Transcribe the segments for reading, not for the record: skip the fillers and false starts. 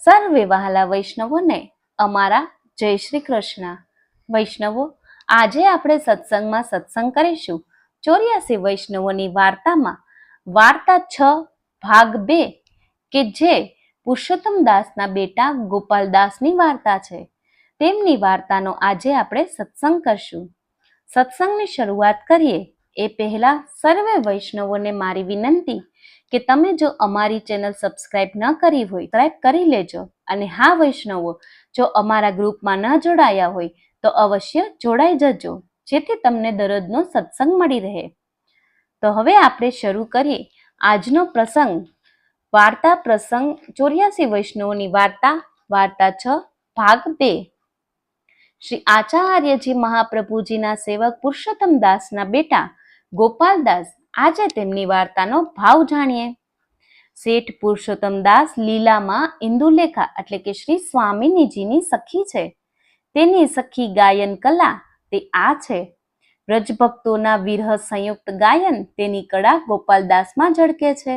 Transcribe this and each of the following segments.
સર્વે વહાલા વૈષ્ણવોને અમારા જય શ્રી કૃષ્ણ. વૈષ્ણવો, આજે આપણે સત્સંગમાં સત્સંગ કરીશું 84 વૈષ્ણવોની વાર્તામાં વાર્તા 6 ભાગ 2 કે જે પુરુષોત્તમ દાસના બેટા ગોપાલદાસની વાર્તા છે. તેમની વાર્તાનો આજે આપણે સત્સંગ કરશું. સત્સંગની શરૂઆત કરીએ એ પહેલા સર્વે વૈષ્ણવોને મારી વિનંતી કે તમે જો અમારી ચેનલ સબસ્ક્રાઇબ ન કરી હોય સબસ્ક્રાઇબ કરી લેજો. અને હા વૈષ્ણવો, જો અમારા ગ્રુપમાં ન જોડાયા હોય તો અવશ્ય જોડાઈ જજો, જેથી તમને દરરોજનો સત્સંગ મળી રહે. તો હવે આપણે શરૂ કરીએ આજનો પ્રસંગ. વાર્તા પ્રસંગ 84 વૈષ્ણવોની વાર્તા 6 ભાગ 2. શ્રી આચાર્યજી મહાપ્રભુજીના સેવક પુરુષોત્તમ દાસના બેટા ગોપાલદાસ. આજે તેમની વાર્તાનો ભાવ જાણીએ. શેઠ પુરુષોત્તમ દાસ લીલામાં ઇન્દુલેખા એટલે કે શ્રી સ્વામિનીજીની સખી છે. તેની સખી ગાયન કલા તે આ છે. વ્રજભક્તોના વિરહ સંયુક્ત ગાયન તેની કળા ગોપાલદાસમાં ઝળકે છે.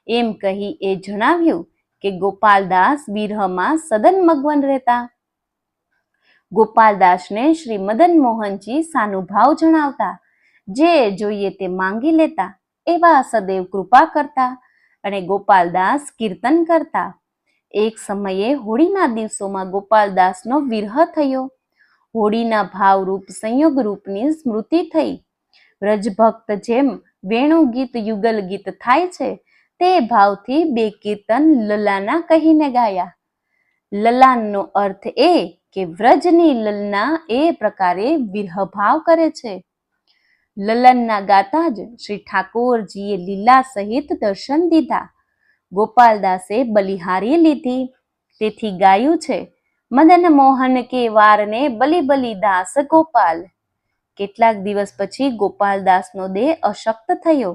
એમ કહી એ જણાવ્યું કે ગોપાલદાસ વિરહમાં સદન મગન રહેતા. ગોપાલદાસને શ્રી મદન મોહનજી સાનુભાવ જણાવતા, જે જોઈએ તે માંગી લેતા, એવા સદૈવ કૃપા કરતા. અને ગોપાલદાસ કીર્તન કરતા. એક સમયે હોળીના દિવસોમાં ગોપાલદાસનો વિરહ થયો. હોળીના ભાવરૂપ સંયોગ રૂપની સ્મૃતિ થઈ. વ્રજભક્ત જેમ વેણુ ગીત યુગલ ગીત થાય છે, તે ભાવથી બે કીર્તન લલાના કહીને ગાયા. લલાનનો અર્થ એ કે વ્રજની લલના એ પ્રકારે વિરહ ભાવ કરે છે. લલનના ગાતા જ શ્રી ઠાકોરજીએ લીલા સહિત દર્શન દીધા. ગોપાલદાસે બલિહારી લીધી. તેથી ગાયું છે, મદન મોહન કે વારને બલી બલી દાસ ગોપાલ. કેટલાક દિવસ પછી ગોપાલદાસનો દેહ અશક્ત થયો.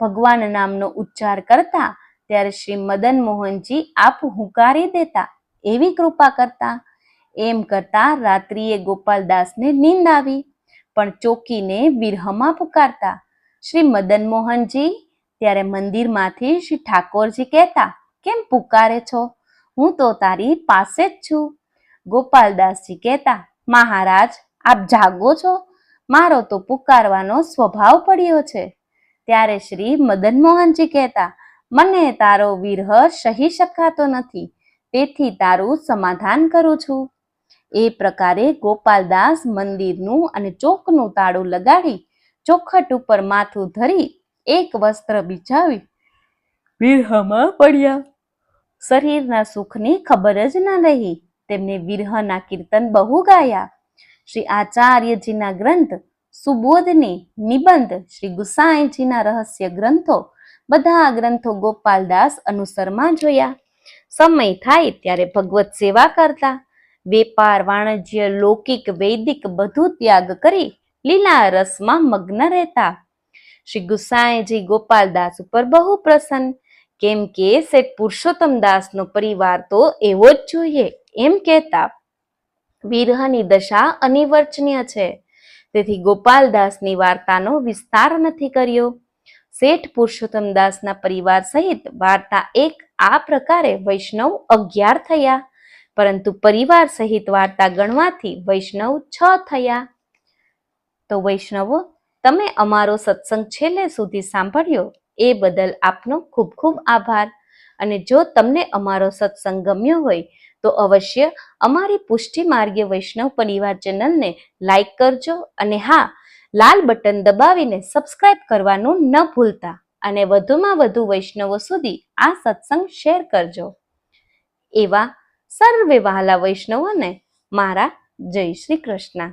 ભગવાન નામનો ઉચ્ચાર કરતા ત્યારે શ્રી મદન મોહનજી આપ હુંકારી દેતા, એવી કૃપા કરતા. એમ કરતા રાત્રિએ ગોપાલદાસને નીંદ આવી, પણ ચોકીને વિરહમાં પુકારતા, શ્રી મદન મોહનજી. ત્યારે મંદિરમાંથી શ્રી ઠાકોરજી કહેતા, કેમ પુકારે છો? હું તો તારી પાસે જ છું. ગોપાલદાસજી કહેતા, મહારાજ આપ જાગો છો? મારો તો પુકારવાનો સ્વભાવ પડ્યો છે. ત્યારે શ્રી મદન મોહનજી કહેતા, મને તારો વિરહ સહી શકાતો નથી, તેથી તારું સમાધાન કરું છું. એ પ્રકારે ગોપાલદાસ મંદિરનું અને ચોકનું તાળું લગાડી ચોખટ ઉપર માથું ધરી એક વસ્ત્ર બિછાવી વિરહમાં પડ્યા. શરીરના સુખની ખબર જ ન રહી. તેમને વિરહના કીર્તન બહુ ગાયા. શ્રી આચાર્યજીના ગ્રંથ સુબોધની નિબંધ, શ્રી ગુસાઈજીના રહસ્ય ગ્રંથો, બધા ગ્રંથો ગોપાલદાસ અનુસરમાં જોયા. સમય થાય ત્યારે ભગવત સેવા કરતા. વેપાર વાણિજ્ય લૌકિક વૈદિક બધું ત્યાગ કરી લીલા રસમાં મગ્ન રહેતા. શ્રી ગુસાઈજી ગોપાલદાસ ઉપર બહુ પ્રસન્ન, કેમ કે શેઠ પુરુષોત્તમ દાસનો પરિવાર તો એવો જ જોઈએ એમ કહેતા. વિરહની દશા અનિવાર્ય છે, તેથી ગોપાલદાસની વાર્તાનો વિસ્તાર નથી કર્યો. શેઠ પુરુષોત્તમ દાસના પરિવાર સહિત વાર્તા 1 આ પ્રકારે વૈષ્ણવ 11 થયા, પરંતુ પરિવાર સહિત વાર્તા ગણવાથી વૈષ્ણવ 6 થયા. તો વૈષ્ણવો, તમે અમારો સત્સંગ છેલ્લે સુધી સાંભળ્યો એ બદલ આપનો ખૂબ ખૂબ આભાર. અને જો તમને અમારો સત્સંગ ગમ્યો હોય તો અવશ્ય અમારી પુષ્ટિ માર્ગીય વૈષ્ણવ પરિવાર ચેનલને લાઈક કરજો. અને હા, લાલ બટન દબાવીને સબસ્ક્રાઇબ કરવાનું ન ભૂલતા. અને વધુમાં વધુ વૈષ્ણવો સુધી આ સત્સંગ શેર કરજો. એવા સર્વે વહાલા વૈષ્ણવોને મારા જય શ્રી કૃષ્ણ.